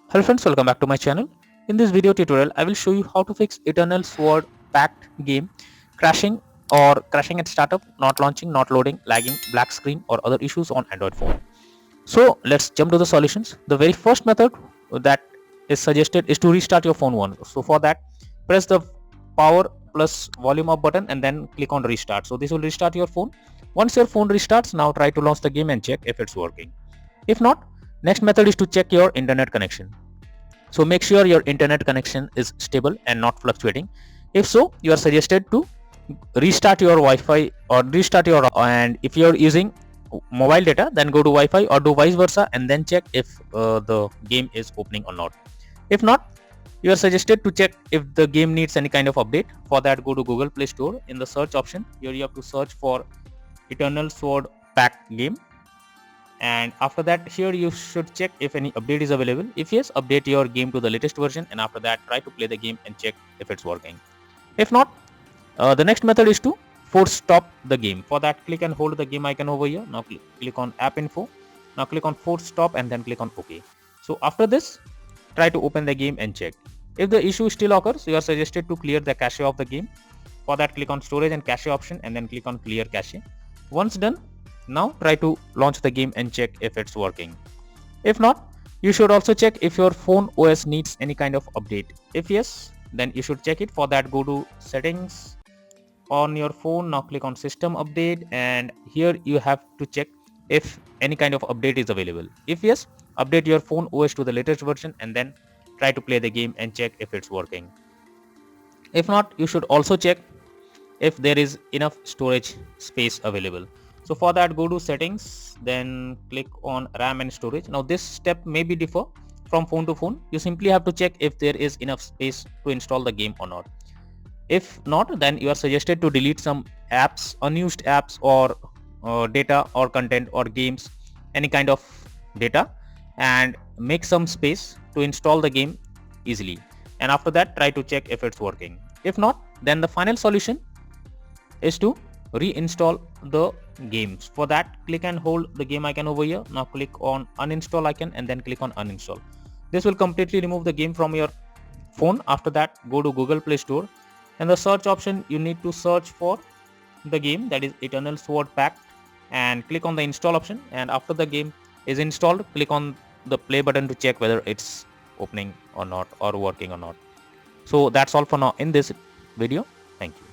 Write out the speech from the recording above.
Hello friends, welcome back to my channel. In this video tutorial, I will show you how to fix Eternal Sword Pact game crashing or crashing at startup, not launching, not loading, lagging, black screen or other issues on Android phone. So let's jump to the solutions. The very first method that is suggested is to restart your phone once. So for that, press the power plus volume up button and then click on restart. So this will restart your phone. Once your phone restarts, now try to launch the game and check if it's working. If not, next method is to check your internet connection. So make sure your internet connection is stable and not fluctuating. If so, you are suggested to restart your Wi-Fi or restart your, and if you're using mobile data, then go to Wi-Fi or do vice versa and then check if the game is opening or not. If not, you are suggested to check if the game needs any kind of update. For that, go to Google Play Store. In the search option, here you have to search for Eternal Sword Pact game, and after that here you should check if any update is available. If yes, update your game to the latest version, and after that try to play the game and check if it's working. If not, the next method is to force stop the game. For that, click and hold the game icon over here. Now click on app info. Now click on force stop and then click on OK. So after this, try to open the game and check. If the issue still occurs, you are suggested to clear the cache of the game. For that, click on storage and cache option and then click on clear cache. Once done, now try to launch the game and check if it's working. If not, you should also check if your phone OS needs any kind of update. If yes, then you should check it. For that, go to settings on your phone. Now click on system update, and here you have to check if any kind of update is available. If yes, update your phone OS to the latest version and then try to play the game and check if it's working. If not, you should also check if there is enough storage space available. So for that, go to settings, then click on RAM and storage. Now this step may be differ from phone to phone. You simply have to check if there is enough space to install the game or not. If not, then you are suggested to delete some apps, unused apps, or data or content or games, any kind of data, and make some space to install the game easily. And after that, try to check if it's working. If not, then the final solution is to reinstall the games. For that, click and hold the game icon over here. Now click on uninstall icon and then click on uninstall. This will completely remove the game from your phone. After that, go to Google Play Store, and the search option, you need to search for the game, that is Eternal Sword Pact, and click on the install option. And after the game is installed, click on the play button to check whether it's opening or not or working or not. So that's all for now in this video. Thank you.